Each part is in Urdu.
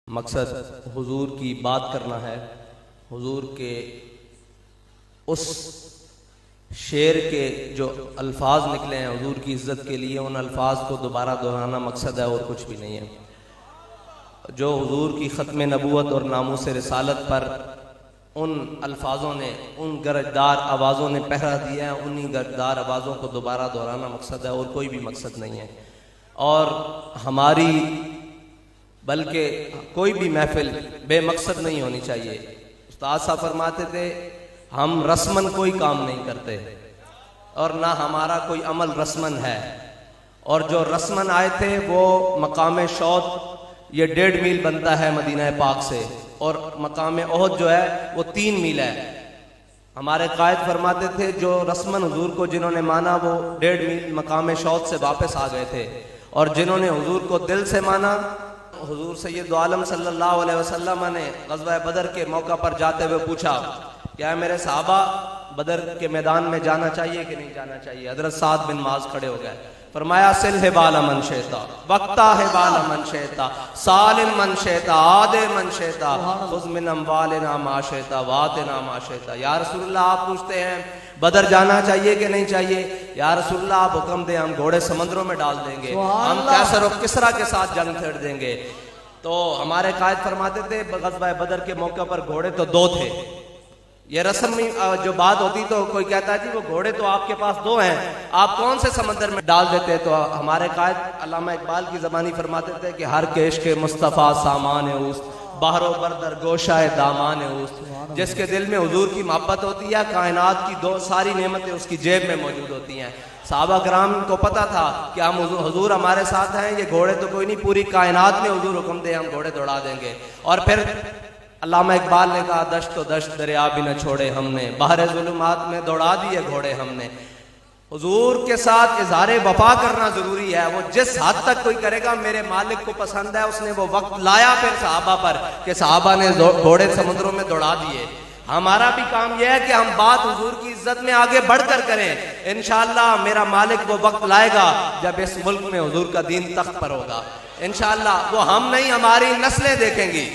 مقصد حضور کی بات کرنا ہے، حضور کے اس شعر کے جو الفاظ نکلے ہیں حضور کی عزت کے لیے، ان الفاظ کو دوبارہ دہرانا مقصد ہے اور کچھ بھی نہیں ہے۔ جو حضور کی ختم نبوت اور ناموس رسالت پر ان الفاظوں نے، ان گرجدار آوازوں نے پہرا دیا ہے، انہی گرجدار آوازوں کو دوبارہ دہرانا مقصد ہے اور کوئی بھی مقصد نہیں ہے۔ اور ہماری بلکہ کوئی بھی محفل بے مقصد نہیں ہونی چاہیے۔ استاد صاحب فرماتے تھے ہم رسمن کوئی کام نہیں کرتے اور نہ ہمارا کوئی عمل رسمن ہے، اور جو رسمن آئے تھے وہ مقام شوط یہ 1.5 میل بنتا ہے مدینہ پاک سے، اور مقام احد جو ہے وہ 3 میل ہے۔ ہمارے قائد فرماتے تھے جو رسمن حضور کو جنہوں نے مانا وہ 1.5 میل مقام شوط سے واپس آ گئے تھے، اور جنہوں نے حضور کو دل سے مانا، حضور سید عالم صلی اللہ علیہ وسلم نے غزوہ بدر کے موقع پر جاتے ہوئے پوچھا کیا میرے صحابہ بدر کے میدان میں جانا چاہیے کہ نہیں جانا چاہیے؟ حضرت سعد بن معاذ کھڑے ہو گئے، فرمایا سل حبال من شئتا وقتا حبال من شئتا سالم من شئتا عاد من شئتا خذ من اموالنا ما شئتا واتنا ما شئتا۔ یا رسول اللہ آپ پوچھتے ہیں بدر جانا چاہیے کہ نہیں چاہیے؟ یا رسول اللہ آپ حکم دیں، ہم گھوڑے سمندروں میں ڈال دیں گے، ہم کیسر و کسرا کے ساتھ جنگ چھیڑ دیں گے۔ تو ہمارے قائد فرماتے تھے غزوہ بدر کے موقع پر گھوڑے تو 2 تھے۔ یہ رسم جو بات ہوتی تو کوئی کہتا ہے جی وہ گھوڑے تو آپ کے پاس 2 ہیں، آپ کون سے سمندر میں ڈال دیتے؟ تو ہمارے قائد علامہ اقبال کی زبانی فرماتے تھے کہ ہر کے عشق مصطفیٰ سامان اوست بحر و بردر گوشہ دامان اوست۔ جس کے دل میں حضور کی محبت ہوتی ہے کائنات کی ساری نعمتیں اس کی جیب میں موجود ہوتی ہیں۔ صحابہ کرام کو پتا تھا کہ ہم حضور ہمارے ساتھ ہیں، یہ گھوڑے تو کوئی نہیں، پوری کائنات میں حضور حکم دے ہم گھوڑے دوڑا دیں گے۔ اور پھر علامہ اقبال نے کہا دشت و دشت دریا بھی نہ چھوڑے ہم نے، بحر ظلمات میں دوڑا دیے گھوڑے ہم نے۔ حضور کے ساتھ اظہار وفا کرنا ضروری ہے، وہ جس حد تک کوئی کرے گا میرے مالک کو پسند ہے، اس نے وہ وقت لایا پھر صحابہ پر کہ صحابہ نے گھوڑے سمندروں میں دوڑا دیے۔ ہمارا بھی کام یہ ہے کہ ہم بات حضور کی عزت میں آگے بڑھ کر کریں۔ انشاءاللہ میرا مالک وہ وقت لائے گا جب اس ملک میں حضور کا دین تخت پر ہوگا، انشاءاللہ وہ ہم نہیں ہماری نسلیں دیکھیں گی۔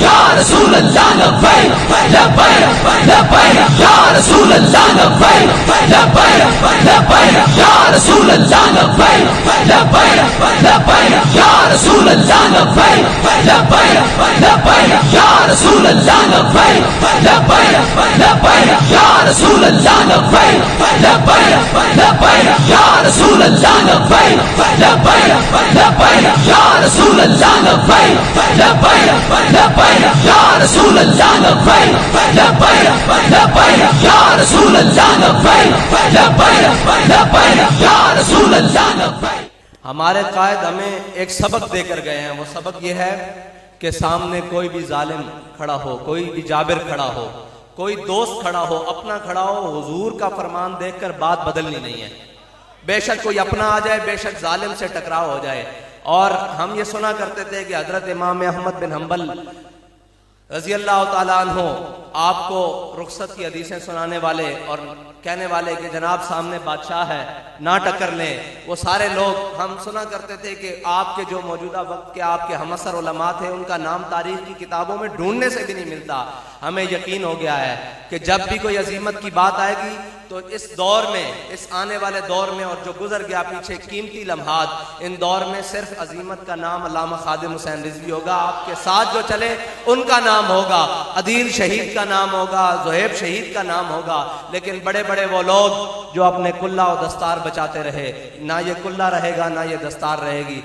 یا رسول اللہ لبیک لبیک لبیک یا رسول اللہ لبیک لبیک لبیک یا رسول اللہ لبیک لبیک لبیک یا رسول اللہ لبیک لبیک لبیک یا رسول اللہ لبیک لبیک لبیک یا رسول اللہ لبیک لبیک لبیک یا رسول اللہ لبیک لبیک لبیک یا رسول اللہ لبیک لبیک لبیک یا رسول اللہ لبیک لبیک لبیک یا رسول اللہ لبیک لبیک لبیک یا رسول اللہ لبیک۔ ہمارے قائد ہمیں ایک سبق دے کر گئے ہیں، وہ سبق یہ ہے کہ سامنے کوئی بھی ظالم کھڑا ہو، کوئی بھی جابر کھڑا ہو، کوئی دوست کھڑا ہو، اپنا کھڑا ہو، حضور کا فرمان دیکھ کر بات بدلنی نہیں ہے۔ بے شک کوئی اپنا آ جائے، بے شک ظالم سے ٹکراؤ ہو جائے۔ اور ہم یہ سنا کرتے تھے کہ حضرت امام احمد بن حنبل رضی اللہ تعالیٰ عنہ آپ کو رخصت کی حدیثیں سنانے والے اور کہنے والے کہ جناب سامنے بادشاہ ہے نہ ٹکر لیں، وہ سارے لوگ ہم سنا کرتے تھے کہ آپ کے جو موجودہ وقت کے آپ کے ہمعصر علماء تھے ان کا نام تاریخ کی کتابوں میں ڈھونڈنے سے بھی نہیں ملتا۔ ہمیں یقین ہو گیا ہے کہ جب بھی کوئی عظیمت کی بات آئے گی تو اس دور میں، اس آنے والے دور میں اور جو گزر گیا پیچھے قیمتی لمحات، ان دور میں صرف عظیمت کا نام علامہ خادم حسین رضوی ہوگا، آپ کے ساتھ جو چلے ان کا نام ہوگا، عدیل شہید کا نام ہوگا، زہیب شہید کا نام ہوگا۔ لیکن بڑے بڑے وہ لوگ جو اپنے کلہ و دستار بچاتے رہے، نہ یہ کلہ رہے گا نہ یہ دستار رہے گی۔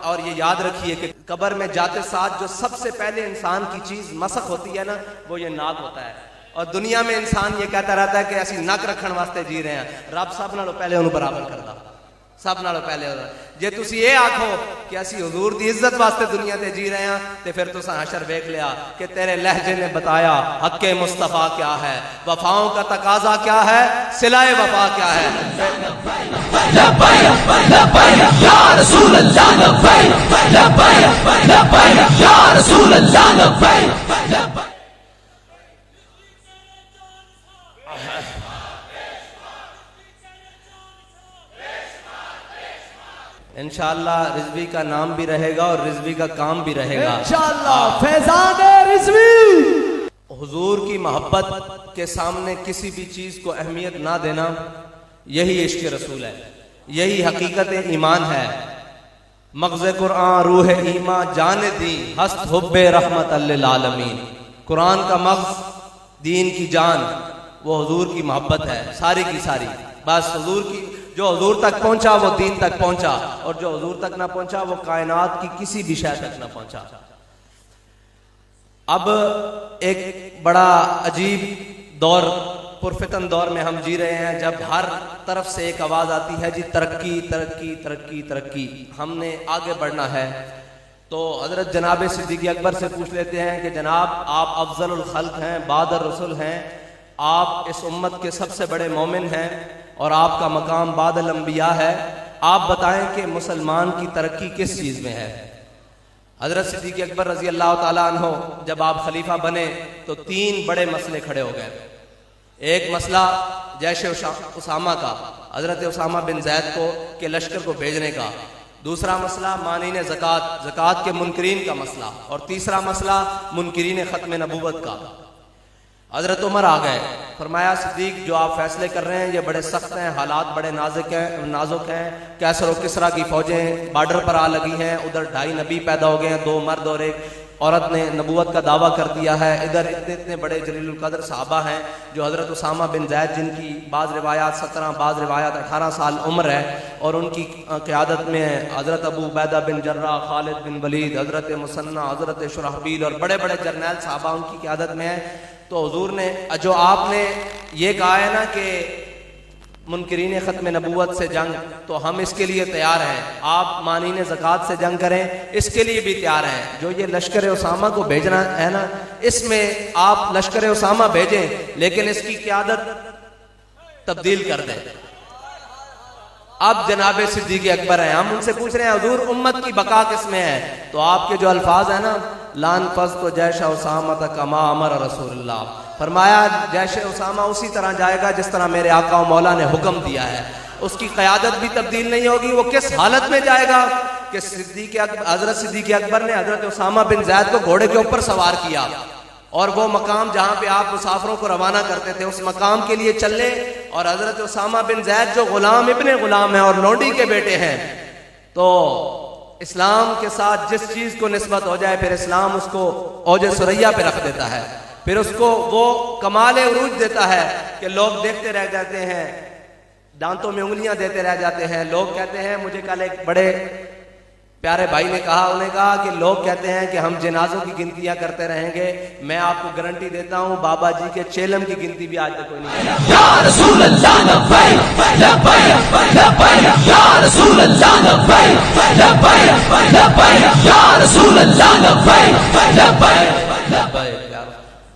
اور یہ یاد رکھیے کہ قبر میں جاتے ساتھ جو سب سے پہلے انسان کی چیز مسخ ہوتی ہے نا، وہ یہ ناک ہوتا ہے۔ اور دنیا میں انسان یہ کہتا رہتا ہے کہ ایسی نک رکھن واسطے جی رہے ہیں، رب سب نالوں پہلے انہوں برابر کردا، سب نالوں پہلے ہوتا۔ جے تسی یہ آکھو کہ اسی حضور دی عزت واسطے دنیا تے جی رہے ہیں تے پھر تساں حشر دیکھ لیا کہ تیرے لہجے نے بتایا حق مصطفیٰ کیا ہے، وفاؤں کا تقاضا کیا ہے، صلہ وفا کیا ہے۔ لبیک لبیک یا رسول اللہ لبیک لبیک لبیک یا رسول اللہ لبیک لبیک۔ انشاءاللہ رضوی کا نام بھی رہے گا اور رضوی کا کام بھی رہے گا انشاءاللہ فیضان رضوی۔ حضور کی محبت کے سامنے کسی بھی چیز کو اہمیت نہ دینا، یہی عشق رسول ہے، یہی حقیقت ایمان ہے۔ مغز قرآن روح ایمان جان دی ہست حب رحمت للعالمین۔ قرآن کا مغز، دین کی جان، وہ حضور کی محبت ہے ساری کی ساری۔ بس حضور کی، جو حضور تک پہنچا وہ دین تک پہنچا، اور جو حضور تک نہ پہنچا وہ کائنات کی کسی بھی شے تک نہ پہنچا۔ اب ایک بڑا عجیب دور، پرفتن دور میں ہم جی رہے ہیں، جب ہر طرف سے ایک آواز آتی ہے جی ترقی ترقی ترقی ترقی، ہم نے آگے بڑھنا ہے۔ تو حضرت جناب صدیق اکبر سے پوچھ لیتے ہیں کہ جناب آپ افضل الخلق ہیں، بعد الرسل ہیں، آپ اس امت کے سب سے بڑے مومن ہیں اور آپ کا مقام بعد الانبیاء ہے، آپ بتائیں کہ مسلمان کی ترقی کس چیز میں ہے؟ حضرت صدیق اکبر رضی اللہ تعالیٰ عنہ جب آپ خلیفہ بنے تو 3 بڑے مسئلے کھڑے ہو گئے۔ ایک مسئلہ جیش اسامہ کا، حضرت اسامہ بن زید کو کے لشکر کو بھیجنے کا، دوسرا مسئلہ مانعین زکوٰۃ کے منکرین کا مسئلہ، اور تیسرا مسئلہ منکرین ختم نبوت کا۔ حضرت عمر آ گئے، فرمایا صدیق جو آپ فیصلے کر رہے ہیں یہ بڑے سخت ہیں، حالات بڑے نازک ہیں، کیسر و کسرا کی فوجیں بارڈر پر آ لگی ہیں، ادھر 2.5 نبی پیدا ہو گئے ہیں، 2 مرد اور 1 عورت نے نبوت کا دعویٰ کر دیا ہے، ادھر اتنے بڑے جلیل القدر صحابہ ہیں جو حضرت اسامہ بن زید جن کی بعض روایات 17 بعض روایات 18 سال عمر ہے، اور ان کی قیادت میں حضرت ابو عبیدہ بن جراح، خالد بن ولید، حضرت مثنى، حضرت شرحبیل اور بڑے بڑے جرنیل صحابہ ان کی قیادت میں ہیں۔ تو حضور نے جو آپ نے یہ کہا ہے نا کہ منکرین ختم نبوت سے جنگ، تو ہم اس کے لیے تیار ہیں، آپ مانعین زکوٰۃ سے جنگ کریں، اس کے لیے بھی تیار ہیں۔ جو یہ لشکر اسامہ کو بھیجنا ہے نا، اس میں آپ لشکر اسامہ بھیجیں لیکن اس کی قیادت تبدیل کر دیں۔ اب جناب صدیق اکبر ہیں، ہم ان سے پوچھ رہے ہیں حضور امت کی بقا کس میں ہے؟ تو آپ کے جو الفاظ ہیں نا، لان فض تو جیش اسامہ کما امر رسول اللہ، فرمایا جیش اسامہ اسی طرح جائے گا جس طرح میرے آقا و مولا نے حکم دیا ہے، اس کی قیادت بھی تبدیل نہیں ہوگی۔ وہ کس حالت میں جائے گا کہ حضرت صدیق اکبر نے حضرت اسامہ بن زید کو گھوڑے کے اوپر سوار کیا، اور وہ مقام جہاں پہ آپ مسافروں کو روانہ کرتے تھے اس مقام کے لیے چلے، اور حضرت اسامہ بن زید جو غلام ابن غلام ہیں اور لونڈی کے بیٹے ہیں، تو اسلام کے ساتھ جس چیز کو نسبت ہو جائے پھر اسلام اس کو اوج ثریا پہ رکھ دیتا ہے، پھر اس کو وہ کمال عروج دیتا ہے کہ لوگ دیکھتے رہ جاتے ہیں، دانتوں میں انگلیاں دیتے رہ جاتے ہیں۔ لوگ کہتے ہیں، مجھے کل ایک بڑے پیارے بھائی نے کہا، انہوں نے کہا کہ لوگ کہتے ہیں کہ ہم جنازوں کی گنتیاں کرتے رہیں گے، میں آپ کو گارنٹی دیتا ہوں بابا جی کے چیلم کی گنتی بھی آج تک کوئی نہیں کی۔ یا رسول اللہ لبیک لبیک لبیک، یا رسول اللہ لبیک لبیک لبیک، یا رسول اللہ لبیک لبیک لبیک۔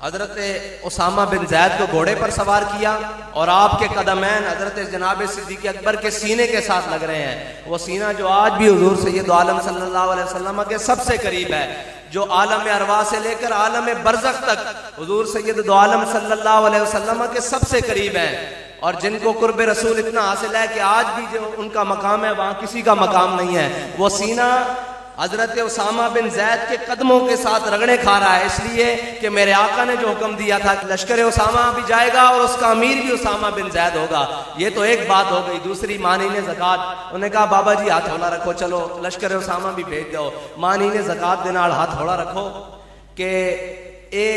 حضرت اسامہ بن زید کو گھوڑے پر سوار کیا، اور آپ کے قدمین حضرت جناب صدیق اکبر کے سینے کے ساتھ لگ رہے ہیں، وہ سینہ جو آج بھی حضور سید عالم صلی اللہ علیہ وسلم کے سب سے قریب ہے، جو عالم ارواح سے لے کر عالم برزخ تک حضور سید عالم صلی اللہ علیہ وسلم کے سب سے قریب ہیں، اور جن کو قرب رسول اتنا حاصل ہے کہ آج بھی جو ان کا مقام ہے وہاں کسی کا مقام نہیں ہے۔ وہ سینہ حضرت اسامہ بن زید کے قدموں کے ساتھ رگڑے کھا رہا ہے، اس لیے کہ میرے آقا نے جو حکم دیا تھا کہ لشکر اسامہ بھی جائے گا اور اس کا امیر بھی اسامہ بن زید ہوگا۔ یہ تو ایک بات ہو گئی۔ دوسری مانعین زکوٰۃ، انہوں نے کہا بابا جی ہاتھ ہولہ رکھو، چلو لشکر اسامہ بھی بھیج دو، مانعین زکوٰۃ دے نال ہاتھ ہولہ رکھو کہ اے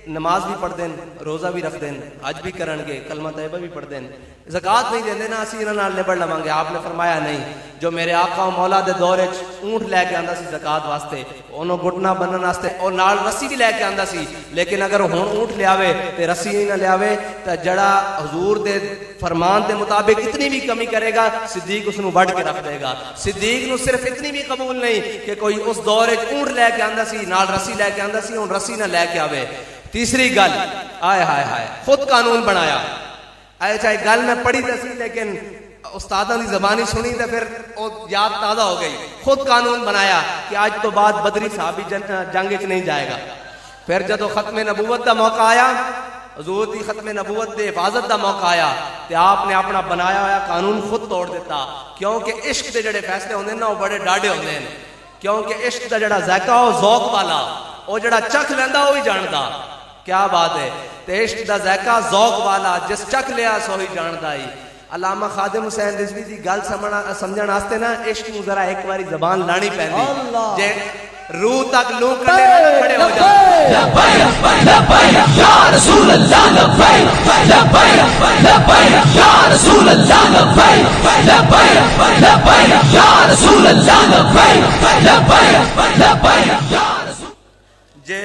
نماز بھی پڑھ دین، روزہ بھی رکھ دین، حج بھی کرن گے، کلمہ طیبہ بھی پڑھ دین، زکوٰۃ نہیں دین دینا، اسی انہاں نال نبڑ لواں گے۔ آپ نے فرمایا نہیں، جو میرے آقا و مولا دے دور وچ اونٹ لے کے آندا سی زکوٰۃ واسطے، انہوں گھٹنا بنن واسطے، اور نال رسی بھی لے کے آندا سی، لیکن اگر ہن اونٹ لے آوے تے رسی نہیں نہ لے آوے تے جڑا حضور دے فرمان دے مطابق اتنی بھی کمی کرے گا صدیق اس نو وڈ کے رکھ دے گا۔ صدیق نو صرف اتنی بھی قبول نہیں کہ کوئی اس دور وچ اونٹ لے کے آندا سی، نال رسی لے کے آندا سی، ہن رسی نہ لے کے آوے۔ تیسری گل، آئے ہائے ہائے، خود قانون بنایا۔ آئے چاہے گل میں پڑھی تے سی لیکن استاداں دی زبانی سنی تے پھر وہ یاد تازہ ہو گئی۔ خود قانون بنایا کہ آج تو بعد بدری صحابی جنگ وچ نہیں جائے گا۔ پھر جدو ختم نبوت دا موقع آیا حضور دی ختم نبوت دے حفاظت دا موقع آیا تے آپ نے اپنا بنایا ہوا قانون خود توڑ دیتا، کیونکہ عشق دے جڑے فیصلے ہوندے نا وہ بڑے ڈاڈے ہوندے ہیں، کیونکہ عشق دا جڑا ذائقہ وہ ذوق والا، وہ جڑا چکھ لیندا وہ ہی جاندا. کیا بات ہے، تے عشق دا ذائقہ ذوق والا جس چکھ لیا سو ہی جاندا ہی. علامہ خادم حسین رضوی دی گل سمجھن واسطے نا عشق نو ذرا ایک باری زبان لانی پیندی، جے روح تک لوں کڈے کھڑے ہو جاندے. لبیک لبیک یا رسول اللہ لبیک لبیک لبیک یا رسول اللہ لبیک لبیک لبیک یا رسول اللہ لبیک لبیک لبیک یا رسول. جے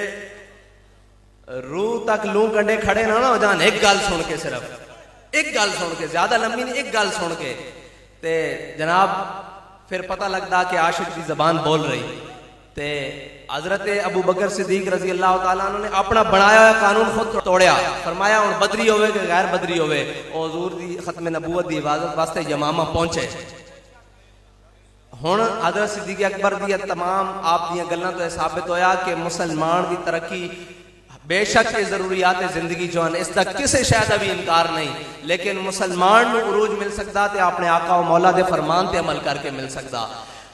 روح تک لوں کنڈے کھڑے نہ ہو جان، ایک گل سن کے، صرف ایک گل سن کے، زیادہ لمبی نہیں، ایک گل سن کے تے جناب پھر پتہ لگتا کہ عاشق کی زبان بول رہی. تے حضرت ابو بکر صدیق رضی اللہ تعالیٰ عنہ نے اپنا بنایا ہوا قانون خود توڑیا، فرمایا ہن بدری ہوئے کہ غیر بدری ہوئے او حضور دی ختم نبوت دی حفاظت واسطے یمامہ پہنچے. ہن حضرت صدیق اکبر دی تمام آپ دیاں گلاں تو ثابت ہویا کہ مسلمان دی ترقی بے شک یہ ضروریات زندگی جو ہیں اس تک کسی شاید بھی انکار نہیں، لیکن مسلمان نو عروج مل سکتا تے اپنے آقا و مولا دے فرمان تے عمل کر کے مل سکتا.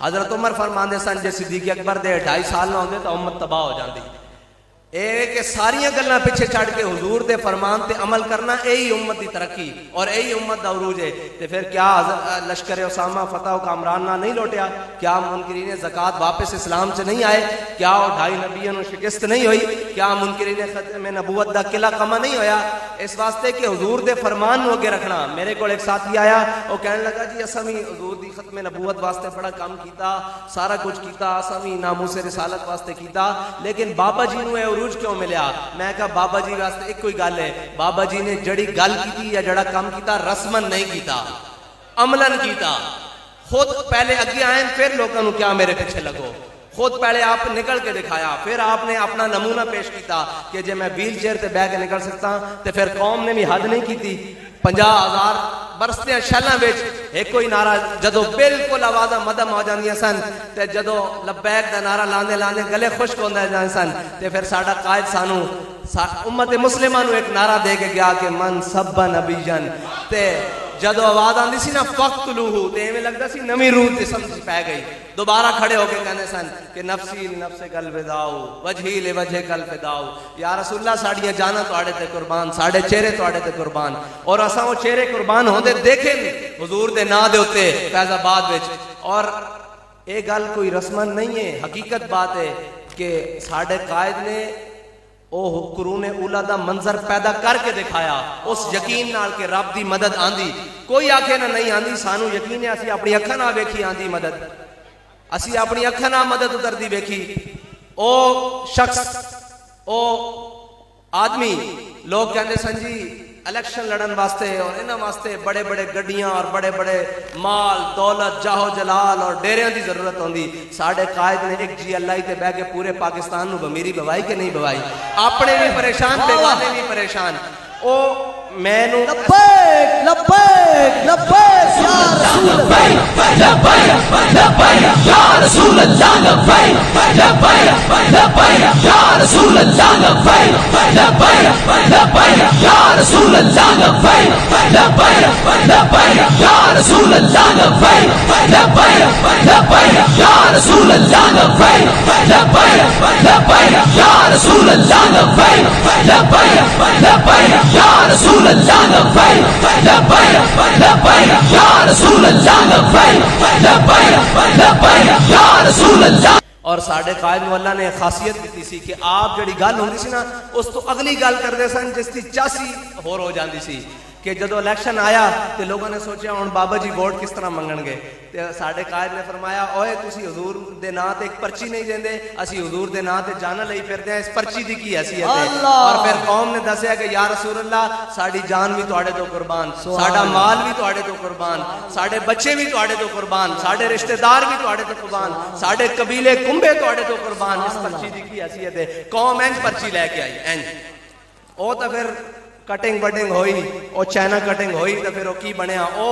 حضرت عمر فرمان دے سن جے صدیق اکبر دے 2.5 سال نہ ہوندے تو امت تباہ ہو جاندی. اے کہ ساریاں گلاں پیچھے چھڑ کے حضور دے فرمان تے عمل کرنا یہی امت دی ترقی اور یہی امت دا عروج ہے. تے پھر کیا لشکر اسامہ فتح و کامران نہ نہیں لوٹیا؟ کیا منکرین زکوٰۃ واپس اسلام سے نہیں آئے؟ کیا وہ 2.5 نبیوں نو شکست نہیں ہوئی؟ کیا منکرین ختم نبوت دا قلعہ کما نہیں ہویا؟ اس واسطے کہ حضور دے فرمان نو اگے رکھنا. میرے کو ایک ساتھی آیا، وہ کہنے لگا جی اساں بھی حضور دی ختم نبوت واسطے بڑا کام کیتا، سارا کچھ کیتا، اساں بھی ناموس رسالت واسطے کیتا، لیکن بابا جی نو عروج کیوں ملیا؟ میں کہا بابا جی واسطے ایک کوئی گل ہے، بابا جی نے جڑی گل کی یا جڑا کام کیتا رسمن نہیں کیتا، عملن کیتا. خود پہلے اگے آئیں پھر لوگوں کیا میرے پیچھے لگو. خود پہلے آپ نکل کے دکھایا، پھر آپ نے اپنا نمونہ پیش کیتا کہ جے میں ویل چیئر تے بیٹھ کے نکل سکتا. تے پھر قوم نے بھی حد نہیں کیتی. 50,000 برستے شیلاں وچ ایک کوئی نعرہ جدو بالکل آوازاں مدم ہو جاندیاں سن تے جدو لبیک دا نعرہ لاندے لاندے گلے خشک ہوندے جاندے سن تے پھر ساڈا قائد سانو امت مسلمہ نو ایک نعرہ دے کے گیا کہ من سب نبیجن. تے جدو آواز آندی سی نا فقتلوہ تے ایویں لگدا سی نویں روح تے سمجھ پے گئی. دوبارہ کھڑے ہو کے کہندے سن کہ نفسی نفس کل فداؤ وجہی لوجہ کل فداؤ. یا رسول اللہ ساڈیاں جاناں تواڈے تے قربان، ساڈے چہرے تواڈے تے قربان. اور اساں وہ چہرے قربان ہوندے دیکھے حضور دے نام دے اوتے فیض آباد وچ. اور اے گل کوئی رسمن نہیں ہے، حقیقت بات ہے کہ ساڈے قائد نے او قرون اولا دا منظر پیدا کر کے دکھایا اس یقین نال کہ رب دی مدد آندی. کوئی آکھے نہ نہیں آندی، سانو یقین ہے اسی اپنی اکھاں نال ویکھی آندی مدد، اسی اپنی اکھاں نال مدد اتردی ویکھی. او شخص او آدمی لوگ کہندے سن جی الیکشن لڑن واسطے اور انہاں واسطے بڑے بڑے گڈیاں اور بڑے بڑے مال دولت جاہو جلال اور ڈیریاں دی ضرورت ہوندی. ساڈے قائد نے ایک جی اللہ تے بیٹھ کے پورے پاکستان نو بمیری بوائی کہ نہیں بوائی؟ اپنے بھی پریشان بیگانے بھی پریشان. او میں نو لبیک لبیک لبیک یا رسول اللہ لبیک لبیک یا رسول اللہ لبیک لبیک لبیک یا رسول اللہ لبیک لبیک لبیک یا رسول اللہ لبیک لبیک لبیک یا رسول اللہ لبیک لبیک لبیک یا رسول اللہ لبیک لبیک لبیک یا رسول اللہ لبیک لبیک لبیک یا رسول اللہ لبیک لبیک لبیک یا رسول اللہ لبیک لبیک لبیک یا رسول اللہ. اور ساڈے قائد نو اللہ نے خاصیت دیتی سی کہ آپ جڑی گل ہوندی سی نا اس تو اگلی گل کردے سن جس دی چاسی ہور ہو جاندی سی. کہ جدو الیکشن آیا تے لوگوں نے سوچیا ہن بابا جی ووٹ کس طرح منگن گے. تے ساڈے قائد نے فرمایا اوئے تسی حضور دے نام تے ایک پرچی نہیں دیندے، اسی حضور دے نام تے جانا لئی پھردے ہیں، اس پرچی دی کی حیثیت ہے؟ اور پھر قوم نے دسیا کہ یا رسول اللہ ساڈی جان بھی تواڈے تو قربان، ساڈا مال بھی تواڈے تو قربان، ساڈے بچے بھی تواڈے تو قربان، ساڈے رشتہ دار بھی تواڈے تو قربان، ساڈے قبیلے کنبے تواڈے تو قربان. اس پرچی دی کی حیثیت ہے؟ قوم انج پرچی لے کے آئی انج. او تو پھر کٹنگ وٹنگ ہوئی، او چائنا کٹنگ ہوئی تو پھر وہ کی بنیا، او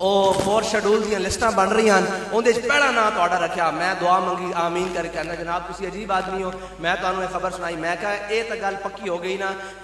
ਉਹ 4 ਸ਼ਡਿਊਲ ਦੀਆਂ ਲਿਸਟਾਂ ਬਣ ਰਹੀਆਂ ਹਨ, ਉਹਦੇ 'ਚ ਪਹਿਲਾ ਨਾਂ ਤੁਹਾਡਾ ਰੱਖਿਆ। ਮੈਂ ਦੁਆ ਮੰਗੀ ਆਮੀਨ ਕਰਕੇ, ਕਹਿੰਦਾ ਜਨਾਬ ਤੁਸੀਂ ਅਜੀਬ ਆਦਮੀ ਹੋ, ਮੈਂ ਤੁਹਾਨੂੰ ਇਹ ਖਬਰ ਸੁਣਾਈ। ਮੈਂ ਕਿਹਾ ਇਹ ਤਾਂ ਗੱਲ ਪੱਕੀ ਹੋ ਗਈ ਨਾ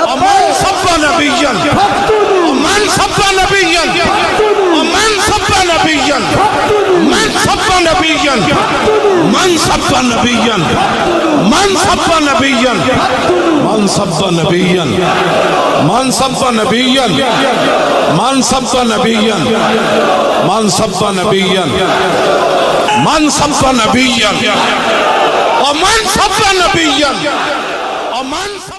ومن سب نبيا ومن سب نبيا ومن سب نبيا من سب نبيا من سب نبيا من سب نبيا من سب نبيا من سب نبيا من سب نبيا من سب نبيا من سب نبيا ومن سب نبيا ومن سب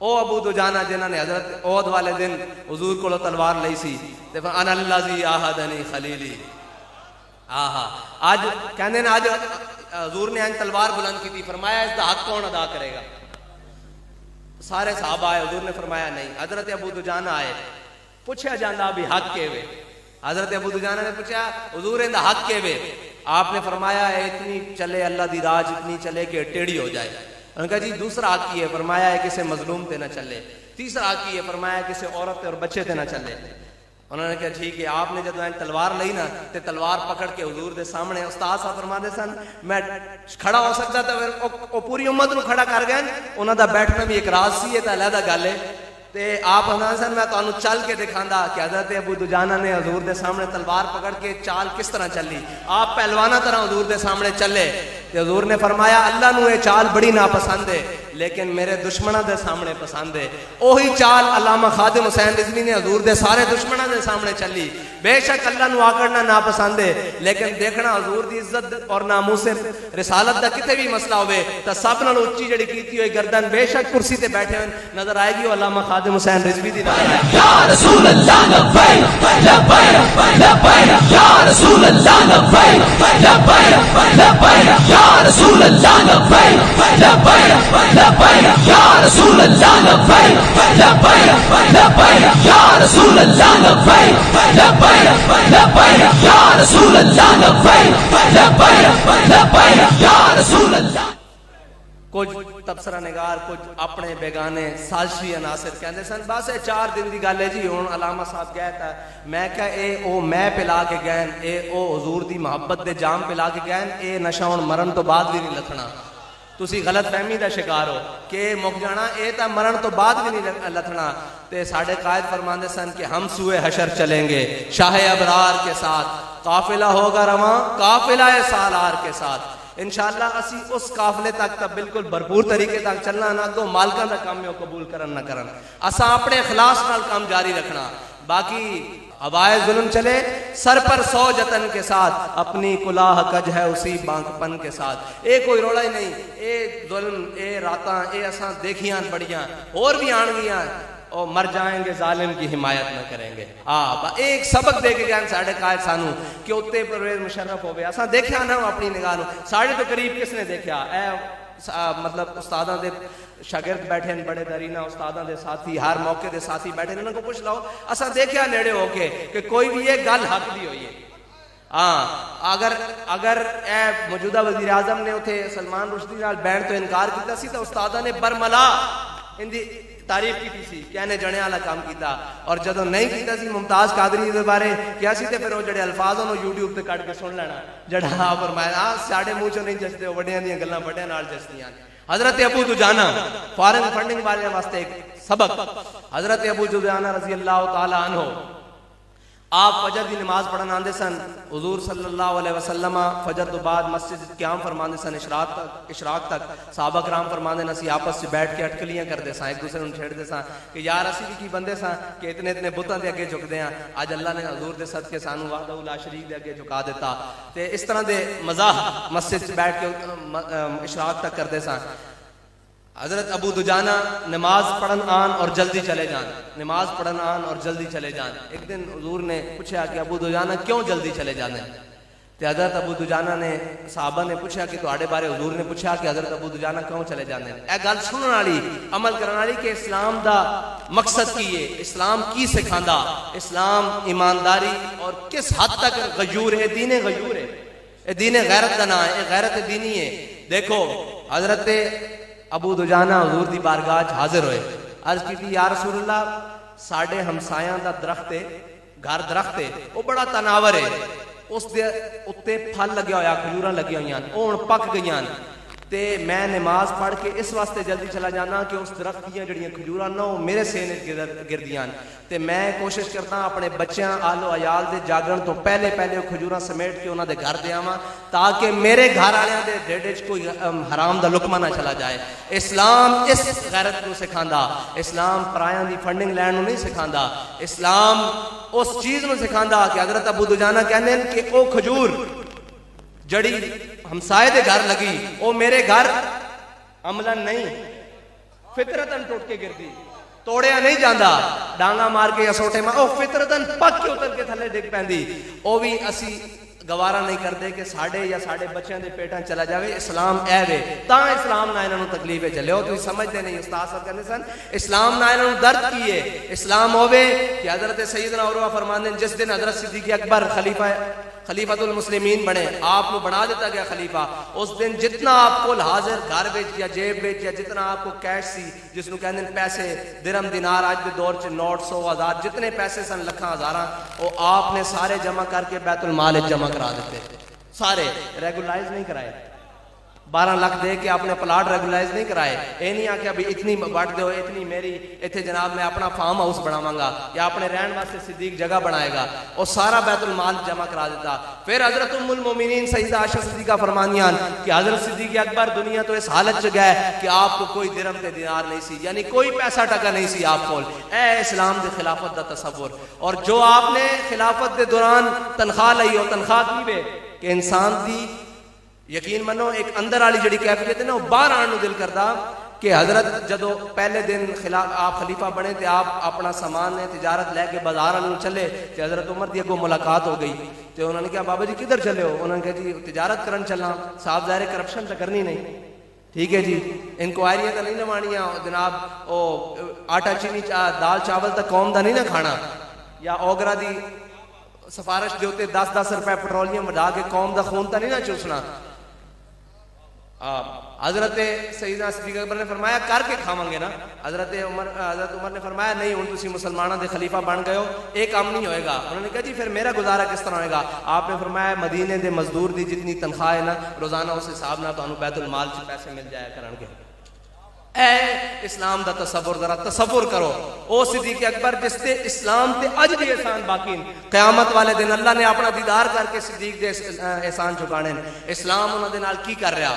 او ابو دجانہ جنہاں نے حضرت احد والے دن حضور کو تلوار لئی سی تے انا الذی عاہدنی خلیلی آج کہندے نے آج حضور نے تلوار بلند کی تھی، فرمایا اس دا حق کون ادا کرے گا؟ سارے صحابہ آئے، حضور نے فرمایا نہیں۔ حضرت ابو دجانہ آئے، پوچھا جاندہ بھی حق کے وے، حضرت ابو دجانہ نے پوچھا حضور ان دا حق کے وے؟ آپ نے فرمایا اتنی چلے اللہ دی راج اتنی چلے کہ ٹیڑھی ہو جائے۔ انہوں نے کہا جی دوسرا حق کی ہے؟ فرمایا ہے کسی مظلوم تے نہ چلے۔ تیسرا حق کی ہے؟ فرمایا کسی عورت اور بچے تے نہ چلے۔ انہوں نے کہا ٹھیک ہے۔ آپ نے جب تلوار لئی نا تے تلوار پکڑ کے حضور دے سامنے استاد صاحب فرما دے سن میں کھڑا ہو سکتا تھا، او پوری امت نو کھڑا کر گئے، انہاں دا بیٹھنا بھی ایک راز سی ہے تے علیحدہ گل ہے۔ تے آپ فرما سن میں تانوں چل کے دکھاندا کہ حضرت ابو دجانہ نے حضور دے سامنے تلوار پکڑ کے چال کس طرح چلی۔ آپ پہلوانہ طرح حضور دے سامنے چلے تے حضور نے فرمایا اللہ نو یہ چال بڑی ناپسند ہے لیکن میرے دشمنوں دے سامنے پسند ہے۔ وہی چال علامہ خادم حسین رضوی نے حضور دے سارے دشمنوں دے سامنے چلی۔ بے شک اللہ نو آکڑنا ناپسند ہے لیکن دیکھنا حضور دی عزت اور ناموس رسالت دا کتے بھی مسئلہ ہوئے تا سب نال اونچی جڑی کیتی ہوئی گردن بے شک کرسی تے بیٹھے ہوئے نظر آئے گی علامہ خادم حسین رضوی دی رائے۔ یا رسول اللہ لبیک لبیک لبیک یا رسول اللہ لبیک لبیک لبیک یا رسول اللہ لبیک لبیک لبیک یا رسول اللہ لبیک لبیک لبیک یا رسول اللہ لبیک لبیک لبیک یا رسول اللہ لبیک لبیک لبیک یا رسول اللہ۔ کچھ تبصرہ نگار کچھ اپنے بیگانے سازشی عناصر کہندے سن بس 4 دن دی گل ہے جی ہن علامہ صاحب گئے تا میں کہ اے او میں پلا کے گئے اے او حضور دی محبت دے جام پلا کے گئے اے نشہ ہن مرن تو بعد بھی نہیں لتھنا۔ تسی غلط فہمی دا شکار ہو کہ مک جانا اے تا مرن تو بعد بھی نہیں لتھنا۔ تے ساڑھے قائد فرماندے سن کہ ہم سوئے حشر چلیں گے شاہ ابرار کے ساتھ، قافلہ ہوگا رواں قافلہ سالار کے ساتھ۔ انشاءاللہ اسی اس قافلے تک تا بالکل بھرپور طریقے تک چلنا نہ دو مالکاں دا کام میں قبول کرن نہ کرن، اساں اپنے اخلاص نال کام جاری رکھنا۔ باقی ہوائے ظلم چلے سر پر 100 جتن کے ساتھ اپنی کلاہ کج ہے اسی بانک پن کے ساتھ۔ اے کوئی روڑا ہی نہیں، اے ظلم اے راتاں اے اساں دیکھیاں بڑیاں اور بھی آن گیاں اور مر جائیں گے ظالم کی حمایت نہ کریں گے۔ ایک سبق دے کے گئے ساڑھے قائد سانو کہ اتے پرویز مشرف ہوئے اساں دیکھیا نہ اپنی نگاہ نو ساڑھے تو قریب کس نے دیکھیا؟ اے مطلب استاداں دے شاگرد بیٹھے ہیں بڑے درینہ استاداں دے ساتھی ہر موقع دے ساتھی بیٹھے ہیں انہوں کو پوچھ لو اساں دیکھیا نیڑے ہو کے کہ کوئی بھی یہ گل حق دی ہوئی ہے۔ اگر اے موجودہ وزیر اعظم نے اتھے سلمان رشدی نال بین تو انکار کیتا سی تو استاداں نے برملا ان دی تعریف کی سی کہنے جنے والا کام کیتا، اور جدو نہیں کیتا سی ممتاز قادری دے بارے کیا سی تے پھر وہ جڑے الفاظ انہوں یوٹیوب تے کٹ کے سن لینا جڑا فرمایا ساڑھے منہ چوں نہیں جستے وڈیاں دیاں گلاں وڈیاں نال جسدیاں۔ حضرت ابو دجانہ فارن فنڈنگ والے واسطے ایک سبق، حضرت ابو دجانہ رضی اللہ تعالی عنہ آپ فجر دی نماز پڑھن آندے سن، حضور صلی اللہ علیہ وسلم فجر تو بعد مسجد قیام فرماندے سن اشراق تک صحابہ کرام فرماندے نسی آپس سے بیٹھ کے اٹکلیاں کردے سن ایک دوسرے نوں چھیڑدے سن کہ یار اسی بھی کی بندے سن کہ اتنے بتاں دے اگے جھکدے ہیں، اج اللہ نے حضور دے صدقے سانو وحدہ لا شریک دے اگے جھکا دیتا۔ تے اس طرح دے مزاح مسجد سے بیٹھ کے اشراق تک کردے سن۔ حضرت ابو دجانہ نماز پڑھن آن اور جلدی چلے جان، نماز پڑھن آن اور جلدی چلے جان۔ ایک دن حضور نے پوچھا کہ ابو دجانہ کیوں جلدی چلے جانے؟ تے حضرت ابو دجانہ نے صحابہ نے پوچھا کہ تواڈے بارے حضور نے پوچھا کہ حضرت ابو دجانہ کیوں چلے جانے؟ اے گل سنن والی عمل کرن والی کہ اسلام دا مقصد کی ہے، اسلام کی سکھاندا، اسلام ایمانداری اور کس حد تک غیور ہے، دین غیور ہے، اے دین غیرت دا نام ہے، اے غیرت دینی ہے۔ دیکھو حضرت ابو دجانہ حضور دی بارگاہ حاضر ہوئے، عرض کی تھی یا رسول اللہ ساڑھے ہمسایاں دا درخت ہے، گھر درخت ہے، وہ بڑا تناور ہے، اس دے اتے پھل لگیا ہویا کھجوراں لگی ہوئیاں اون پک گئیاں تے میں نماز پڑھ کے اس واسطے جلدی چلا جانا کہ اس درخت دیاں جڑیاں کھجوراں نہ میرے سینے گردیاں تے میں کوشش کرتا اپنے بچیاں آل و عیال دے جاگن تو پہلے وہ کھجوراں سمیٹ کے انہاں دے گھر دے آواں تاکہ میرے گھر والےاں دے ڈھڈ وچ کوئی حرام دا لقمہ نہ چلا جائے۔ اسلام اس غیرت کو سکھاندا، اسلام پرایاں دی فنڈنگ لین نوں نہیں سکھاندا، اسلام اس چیز نوں سکھاندا کہ حضرت ابو دجانہ کہندے ہیں کہ او کھجور جڑی ہمسائے دے گھر لگی او میرے گھر عملاً نہیں فطرتن ٹوٹ کے گردی توڑیا نہیں جاندہ ڈانگا مار کے یا سوٹے مار او فطرتن پک کے اتر کے تھلے ڈگ پیندی او بھی اسی گوارا نہیں کرتے کہ ساڑھے یا ساڑھے بچیاں دے پیٹاں چلا جاوے اسلام اے وے تاں اسلام نہ انہوں تکلیفیں چلے ہو تو سمجھتے نہیں استاد صاحب کہنے سن اسلام نہ انہوں درد کیے اسلام ہوئے کہ حضرت سیدنا عروہ فرماندے جس دن حضرت صدیق اکبر خلیفۃ المسلمین بنے آپ کو بنا دیتا گیا خلیفہ اس دن جتنا آپ کو حاضر گھر بیچ یا جیب بیچ یا جتنا آپ کو کیش سی جس نو کہندے پیسے درہم دینار آج دے دور چ نوٹ 100,000 جتنے پیسے سن لکھاں ہزاراں وہ آپ نے سارے جمع کر کے بیت المال جمع کرا دیتے سارے ریگولائز نہیں کرائے 12 لاکھ دے کے آپ نے پلاٹ ریگولائز نہیں کرائے اے نہیں آکھیا بھی اتنی بٹ دو اتنی میری ایتھے جناب میں اپنا فارم ہاؤس بناواں گا یا اپنے رہن واسطے صدیق جگہ بنائے گا اور سارا بیت المال جمع کرا دیتا پھر حضرت ام المومنین سیدہ عائشہ صدیقہ فرمانیاں کہ حضرت صدیق اکبر دنیا تو اس حالت چ گئے کہ آپ کو کوئی درہم تے دینار نہیں سی یعنی کوئی پیسہ ٹکا نہیں سی آپ کول اے اسلام دے خلافت دا تصور اور جو آپ نے خلافت دے دوران تنخواہ لئی ہو تنخواہ کی وے کہ انسان دی یقین منو ایک اندر والی جڑی کیفیت ہے نا وہ باہر آن دل کرتا کہ حضرت جدو پہلے دن آپ خلیفہ بنے تے آپ اپنا سامان نے تجارت لے کے بازار میں چلے تے حضرت عمر دی اگوں ملاقات ہو گئی تے انہوں نے کہا بابا جی کدھر چلے ہو انہوں نے کہا جی تجارت کرن چلنا صاحب ظاہر کرپشن تو کرنی نہیں ٹھیک ہے جی انکوائریاں تو نہیں لوانیاں جناب او آٹا چینی دال چاول تو قوم دا نہیں نہ کھانا یا اوگرا دی سفارش دے ہوتے 10-10 روپے پیٹرولیم بڑھا کے قوم دا خون تا نہیں نہ چوسنا حضرت سیدنا صدیق اکبر نے فرمایا کر کے کھاواں گے نا حضرت عمر نے فرمایا نہیں ہن تسی مسلماناں دے خلیفہ بن گئے ہو ایک کام نہیں ہوئے گا انہوں نے کہا جی پھر میرا گزارا کس طرح ہوئے گا آپ نے فرمایا مدینے دے مزدور دی جتنی تنخواہ ہے نا روزانہ اس حساب نہ تانوں بیت المال چ پیسے مل جایا کرن گے اے اسلام دا تصور ذرا تصور کرو او صدیق اکبر جس تے اسلام تے اج بھی احسان باقی قیامت والے دن اللہ نے اپنا دیدار کر کے صدیق دے احسان چکانے اسلام انہاں دے نال کی کر رہا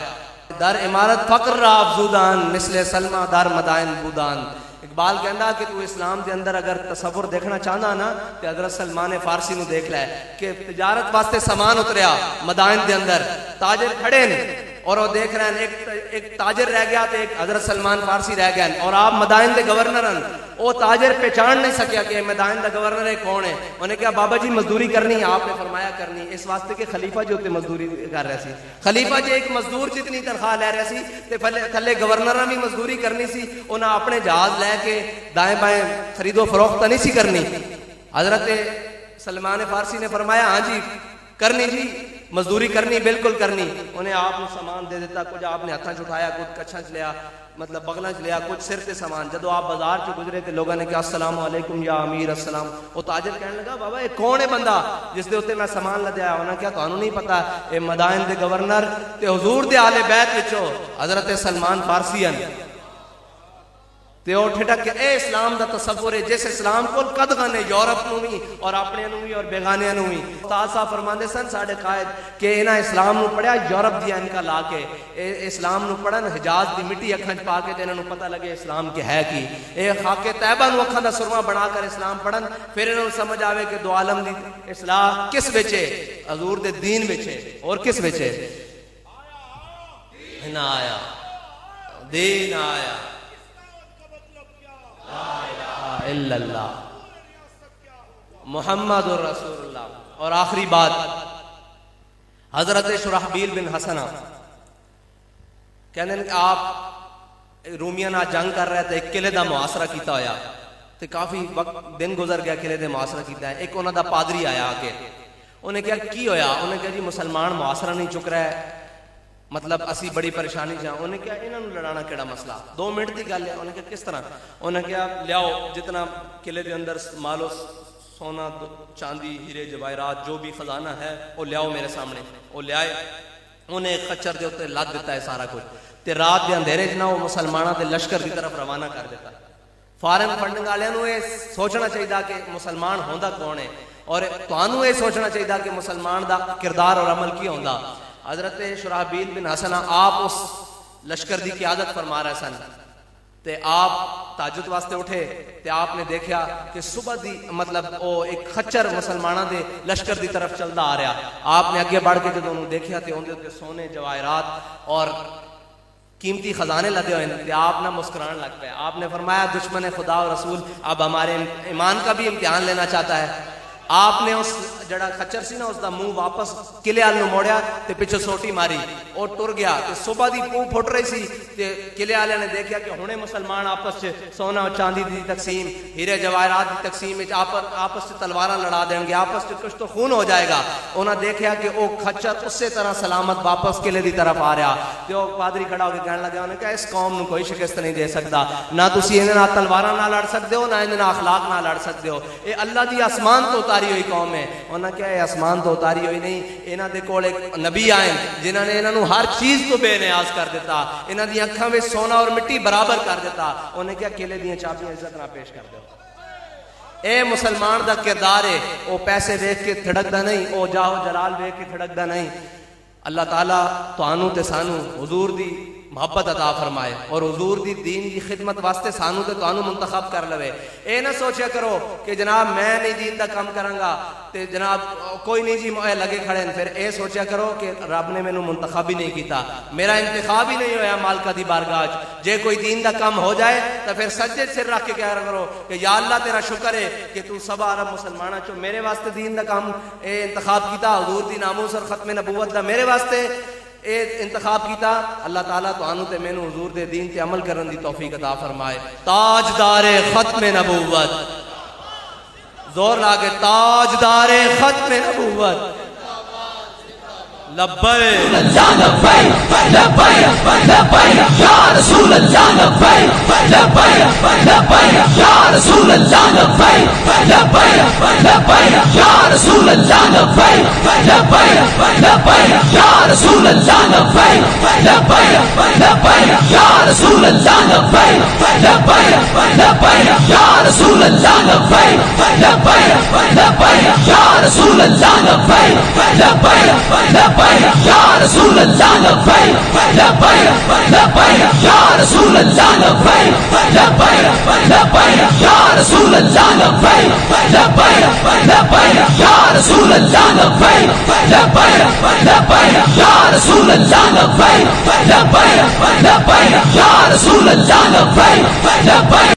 در عمارت فقر را افزودان مثل سلمہ در مدائن بودان اقبال کہندا کہ تو اسلام دے اندر اگر تصور دیکھنا چاہنا نا تے حضرت سلمان فارسی نو دیکھ لے کہ تجارت واسطے سامان اتریا مدائن دے اندر تاجر کھڑے نے اور وہ دیکھ رہے ہیں ایک تاجر رہ گیا تو ایک حضرت سلمان فارسی رہ گیا اور آپ مدائن دے گورنر ہیں وہ تاجر پہچان نہیں سکیا کہ مدائن دا گورنر ہے کون ہے انہوں نے کہا بابا جی مزدوری کرنی ہے آپ نے فرمایا کرنی اس واسطے کہ خلیفہ جو تے مزدوری کر رہے سی خلیفہ جی ایک مزدور جتنی تنخواہ لے رہے سی تے تھلے گورنراں بھی مزدوری کرنی سی انہاں اپنے جہاز لے کے دائیں بائیں خرید و فروخت نہیں سی کرنی حضرت سلمان فارسی نے فرمایا ہاں جی کرنی جی مزدوری کرنی بالکل کرنی انہیں آپ نے سامان دے دیتا کچھ آپ نے ہتھاں چھٹایا کچھ کچھاں چ لیا مطلب بغلاں چ لیا کچھ سر تے سامان جدو آپ بازار چ گزرے تے لوگوں نے کہا السلام علیکم یا امیر السلام وہ تاجر کہنے لگا بابا یہ کون ہے بندہ جس دے اوتے میں سامان لدیا انہاں کیا تانوں نہیں پتا اے مدائن دے گورنر تے حضور دے آل بیت وچوں حضرت سلمان فارسی ہیں تے او ٹھٹک کے اے اسلام دا تصور ہے جس اسلام کو قدغن ہے یورپ نو بھی اور اپنے نو بھی اور بیگانے نو بھی استاد صاحب فرماندے سن ساڈے قائد کہ انہاں اسلام نو پڑھیا یورپ دی انکا لا کے اسلام نو پڑھن حجاز دی مٹی اکھاں چ پا کے تے انہاں نو پتہ لگے اسلام کے ہے کی اے خاک طیبہ نو اکھاں دا سرما بنا کر اسلام پڑھن پھر انہاں نو سمجھ آوے کہ دو عالم دی اصلاح کس وچ ہے حضور دے دین وچ ہے اور کس وچ ہے نہ آیا دین آیا لا الہ الا اللہ محمد رسول اللہ اور آخری بات حضرت شرحبیل بن حسنہ کہنے کہ آپ رومیاں نہ جنگ کر رہے تھے ایک قلعے دا محاصرہ کیتا ہویا تے کافی وقت دن گزر گیا قلعے دے محاصرہ کیتا ہے ایک انہاں دا پادری آیا آ کے انہیں کہا کی ہویا انہیں کہا جی مسلمان محاصرہ نہیں چک رہا ہے مطلب اسی بڑی پریشانی جہاں انہیں کہا انہوں نے لڑانا کیڑا مسئلہ 2 منٹ دی گل ہے انہیں کہا کس طرح انہیں کہا لیاؤ جتنا قلعے دے اندر مالو سونا چاندی ہیرے جواہرات جو بھی خزانہ ہے وہ لیاؤ میرے سامنے وہ لے آئے انہیں ایک خچر دے ہوتے لاد دیتا ہے سارا کچھ تے رات دے اندھیرے جنا وہ مسلمانہ دے لشکر دی طرف روانہ کر دیتا ہے فارن فنڈنگ والوں نے سوچنا چاہیے کہ مسلمان ہوندا کون ہے اور تانوں یہ سوچنا چاہیے کہ مسلمان دا کردار اور عمل کی ہوندا حضرت شرحبیل بن حسنہ آپ اس لشکر دی قیادت فرما رہے سن تے آپ تہجد واسطے اٹھے تے آپ نے دیکھا کہ صبح دی مطلب او ایک خچر مسلمانہ دے لشکر دی طرف چلدا آ رہا آپ نے اگے بڑھ کے جب انہوں دیکھا تے ان دے سونے جواہرات اور قیمتی خزانے لدے ہوئے تھے، آپ نہ مسکران لگ پے. آپ نے فرمایا دشمن خدا و رسول اب ہمارے ایمان کا بھی امتحان لینا چاہتا ہے. آپ نے اس جڑا خچر سی نا اس دا منہ واپس قلعے والے موڑیا تے پیچھے سوٹی ماری اور ٹر گیا. تے صبح دی پو پھٹ رہی سی تے قلعے والے نے دیکھا کہ ہنے مسلمان آپس چ سونا چاندی دی تقسیم، ہیرے جواہرات دی تقسیم وچ آپس چ تلواراں لڑا دیں گے، آپس چ کچھ تو خون ہو جائے گا. انہاں دیکھا کہ او خچر اسی طرح سلامت واپس قلعے دی طرف آ رہا. تے او پادری کھڑا ہو کے کہنے لگا انہوں نے کہا اس قوم نو کوئی شکست نہیں دے سکدا، نہ تسی انہاں نال تلواراں نال لڑ سکدے ہو، نہ انہاں نال اخلاق نال لڑ سکدے ہو. اے اللہ دی آسمان تو اتاری ہوئی قوم ہے. انہاں کیا آسمان تو اتاری ہوئی نہیں، انہاں دے کول ایک نبی آئے جنہاں نے انہاں نو ہر چیز تو بے نیاز کر دیتا، انہاں دی اکھاں وچ سونا اور مٹی برابر کر دیتا. انہیں کیا قلعے دیاں چابیاں عزت نہ پیش کر دو. اے مسلمان دا کردار ہے، او پیسے دیکھ کے تھڑکدا نہیں، او جاہو جلال دیکھ کے تھڑکدا نہیں. اللہ تعالیٰ تانوں تے سانوں حضور دی محبت عطا فرمائے اور حضور دی دین دی خدمت واسطے سانوں تے تانوں منتخب کر لوے. اے نہ سوچیا کرو کہ جناب میں نہیں دین دا کام کروں گا تے جناب کوئی نہیں جی مجھے لگے کھڑے ہیں. پھر اے سوچیا کرو کہ رب نے مینوں منتخب ہی نہیں کیتا، میرا انتخاب ہی نہیں ہویا مالکہ دی بارگاہ. جے کوئی دین دا کام ہو جائے تو پھر سجدے سر رکھ کے کہا کرو کہ یا اللہ تیرا شکر ہے کہ تو سبا عرب مسلمانہ چو میرے واسطے دین دا کام اے انتخاب کیتا، حضور دی ناموس اور ختم نبوت دا میرے واسطے اے انتخاب کیتا. اللہ تعالیٰ تو آنو تے مینوں حضور دے دین تے عمل کرن دی توفیق عطا فرمائے. تاجدار ختم نبوت، زور لاگے تاجدار ختم نبوت. لبیک لبیک لبیک لبیک یا رسول اللہ، لبیک لبیک لبیک یا رسول اللہ، لبیک لبیک لبیک یا رسول اللہ، لبیک لبیک لبیک یا رسول اللہ، لبیک لبیک لبیک یا رسول اللہ، لبیک لبیک لبیک یا رسول اللہ، لبیک لبیک لبیک یا رسول اللہ، لبیک لبیک لبیک یا رسول اللہ، لبیک لبیک لبیک یا رسول اللہ، لبیک لبیک لبیک یا رسول اللہ، لبیک لبیک لبیک یا رسول اللہ، لبیک لبیک لبیک یا رسول اللہ، لبیک لبیک لبیک یا رسول اللہ، لبیک لبیک